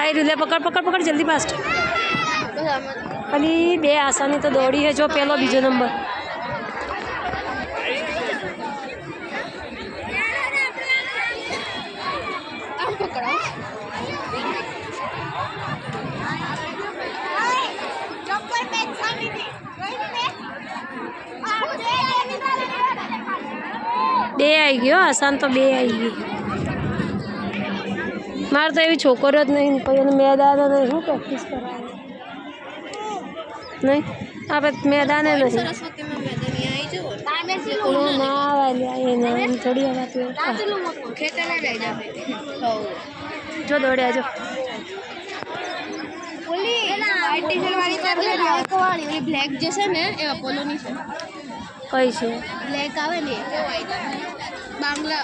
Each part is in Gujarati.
आई रिले पकड़ पकड़ पकड़ जल्दी फास्ट। अली बे आसानी तो दौड़ी है जो पहलो बीजो नंबर। बे आई गयो आसान तो बे आई गई। मार तो एवी छोकरो ज नहीं मैदान नहीं शू प्रेक्टिस करा नहीं आप मैदान नहीं ना थोड़ी जो दौड़े जो ब्लेक जैसे ने अपोलो नहीं कई छे ब्लेक आवे ने बांग्ला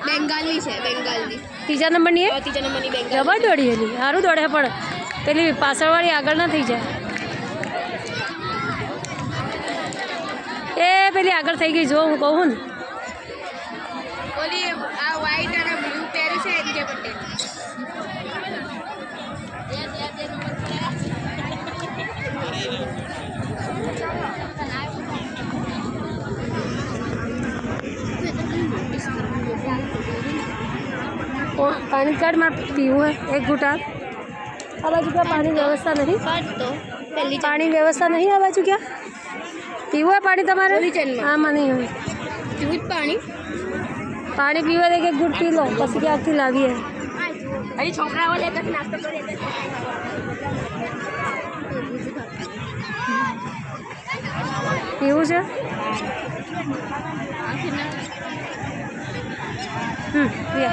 बेंगाली छे बेंगाली तीजा नंबर नहीं है तीजा नंबर ની બેંગાલી જબર દોડી હતી સારું દોડે પણ પેલી પાછળવાળી આગળ ના થઈ જાય એ પેલી આગળ થઈ ગઈ જો હું કહું ને ઓલી આ વ્હાઈટ અને બ્લુ પહેરી છે એનકે પટેલ पानी काट मैं पीऊँ है एक घुटा आ बाजू क्या पानी व्यवस्था नहीं पानी व्यवस्था नहीं आ बाजू क्या पीવું है पानी तमारे हाँ मैं नहीं हूँ पानी पानी पीवा दे एक घूट पी लो पसी क्या आखी लावी है अरे छोकरा वाले का नाश्ता करे पीવું છે पिया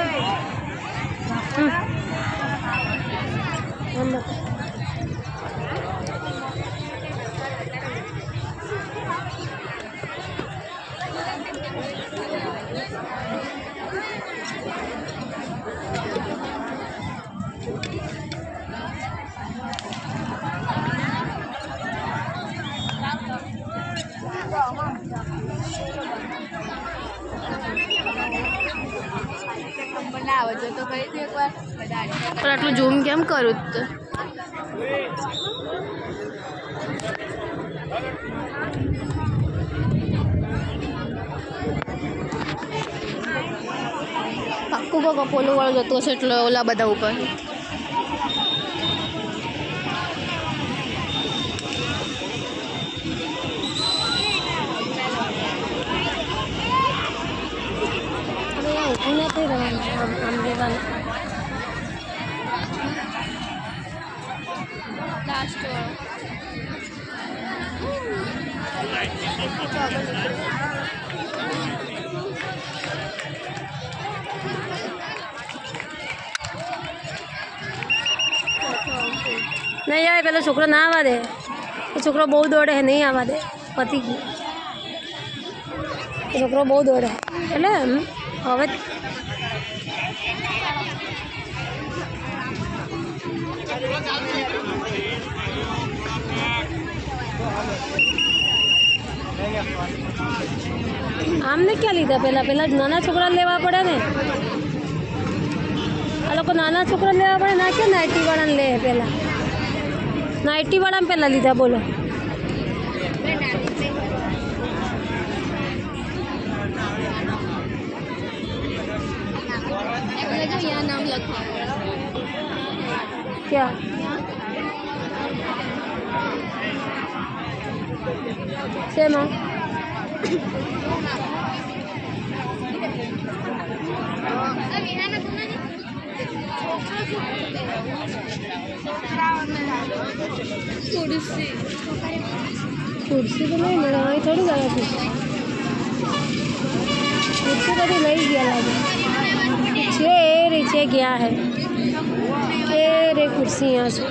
पर आटलू जूम केम करूँ तो पक्कू को अपोलो वाળો જતો હશે એટલે ઓલા બધા ઉપર નથી રહેવાનું આમ લેવાનું लास्ट नहीं आए पहले छोकरो ना आवा दे छोकरो बहुत दौड़े है नहीं आवा दे पति की छोकरो बहुत दौड़े है हवे आमने क्या लीधा पहला पहला नाना छोकरा लेवा पड़े ने आ लोग नाना छोकरा लेवा पड़े ना क्या नाइटी वाला ले पहला नाइटी वाला में पहला लीधा बोलो यहाँ नाम लखा क्या सेमा कुर्सी तो नहीं मेरा वहीं थोड़ी जगह थी कुर्सी कभी नहीं गया लागे छे रीचे गया है के रे कुर्सी यहाँ से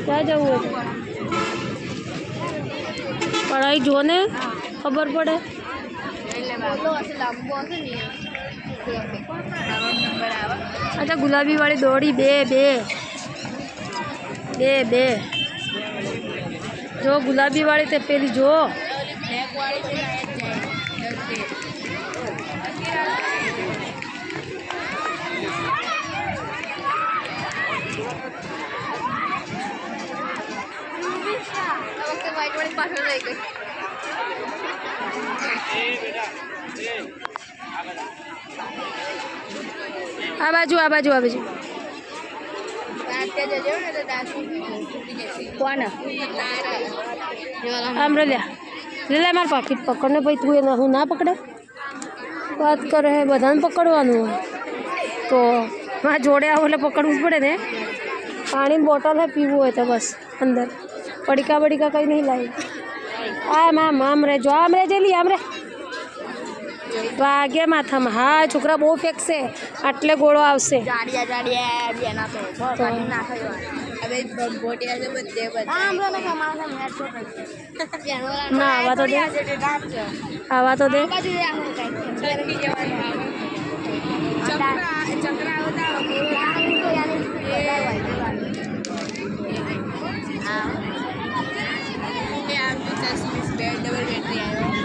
क्या जाऊँ पढ़ाई जो ने खबर पड़े अच्छा गुलाबी वाली दौड़ी बे बे बे बे जो गुलाबी वाली थे पहली जो પાછળ રહી ગઈ. આ બાજુ આ બાજુ આ બાજુ દાંતે જજો ને તો દાંત તૂટી જશે. કોના તારા. આમ લ્યા લે મારું પાકીટ પકડને ભાઈ તું એને હું ના પકડે વાત કરે હે બધાને પકડવાનું હોય તો મારા જોડે આવો એટલે પકડવું જ પડે ને પાણીની બોટલ હે પીવું હોય તો બસ અંદર પડીકા બડીકા કંઈ નહીં લાવી આમ રે જો આમ રે જેલી આમ રે વાગે માથામાં હા છોકરા બહુ ફેંકશે આટલે ગોળો આવશે જાડિયા બેના તો કાઢી નાખાય. હવે ભોટિયા છે બધે બધા. આમ તો કમાવા મેચ તો ના આવા તો દે આવા તો દે બાજુ આવું કાઈ જવાનું. ચક્રા આવતા આમ તો 10 બે ડબલ બેટરી આવ્યો.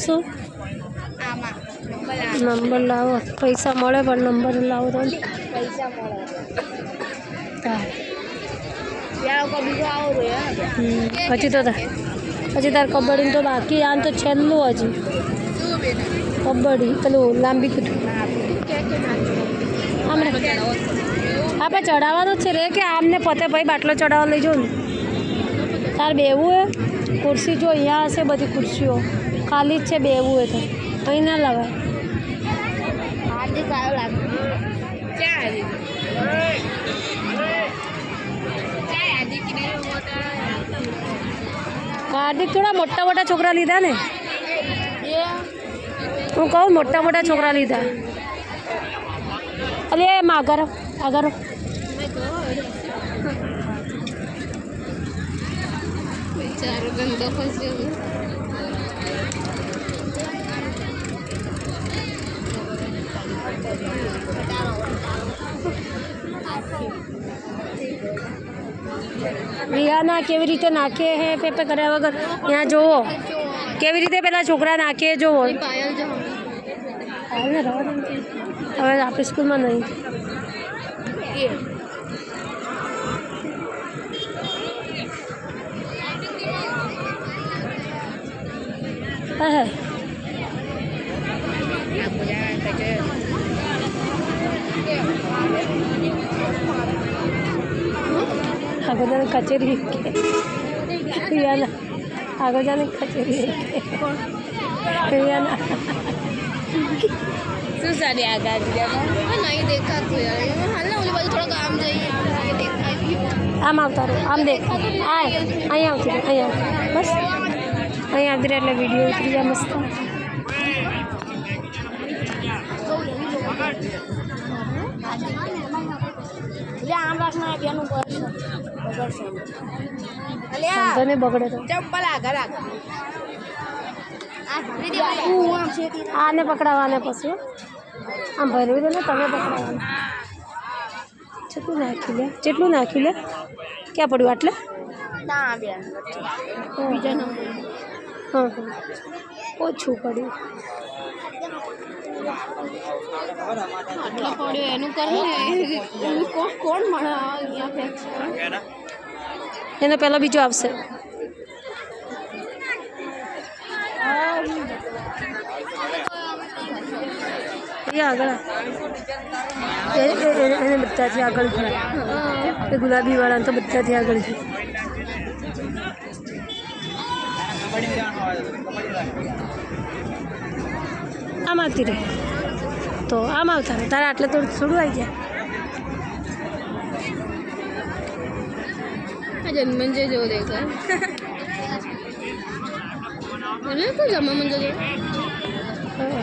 શું નંબર લાવો પૈસા મળે પણ નંબર લાવો તો પૈસા મળે. હા ત્યાં લોકો બીજો આવો રહ્યો પછી તો પછી તાર કબડ્ડી તો બાકી આમ તો છેલ્લું હજી શું બેન કબડ્ડી પેલું લાંબી કીધું આમને આપણે ચડાવવાનું જ છે રે કે આમને પતે ભાઈ બાટલો ચડાવવા લઈ જાઉં ને તાર બેવું હે ખુરશી જો અહીંયા હશે બધી ખુરશીઓ ખાલી જ છે બેવું હે તો અહીં ના લવાય હાર્દિક આવ્યો લાગે. ક્યાં હાર્દિક હાર્દિક થોડા મોટા મોટા છોકરા લીધા ને હું કહું મોટા મોટા છોકરા લીધા અલે એમ આગળ બિચારો ગંદો ફસ્યો. રિયાના કેવી રીતે નાખે હે પેપે કર્યા વગર ત્યાં જુઓ કેવી રીતે પેલા છોકરા નાખે જુઓ પાયલ જો ને રવા દે હવે આપણી સ્કૂલમાં નહીં હે આગળ જાને કચેરી રિયાના આગળ જાને કચેરી રિયાના શું સારી આગળ નહીં દેખાતું યાર. હાલ ને ઓલી બાજુ થોડું કામ જઈએ દેખાય. આમ આવતા રહો આમ દેખ અહીંયા આવતી રહે અહીંયા બસ અહીંયા આવતી રહે એટલે વિડીયો ઉતરી જાય મસ્ત. આમ રાખના બેનું બગડશે. તને બગડે તો ચંપલ આગળ આને પકડાવાને પછી આમ ભરવી દે ને તમે પકડાવાનું જેટલું નાખી લે ક્યાં પડ્યું આટલે ના બેન બીજા નંબર હા ઓછું પડ્યું આટલો પડ્યો એનું કરે ને કોણ મળે અહીંયા એનો પહેલો બીજો આવશે આગળ એને બધાથી આગળ એ ગુલાબી વાળા તો બધાથી આગળ છે. આમ આવતી રહે તો આમ આવતા રહે તારે આટલે થોડું આવી જાય જન્મન જે જો દેખા એને તો જમા મંદિર હા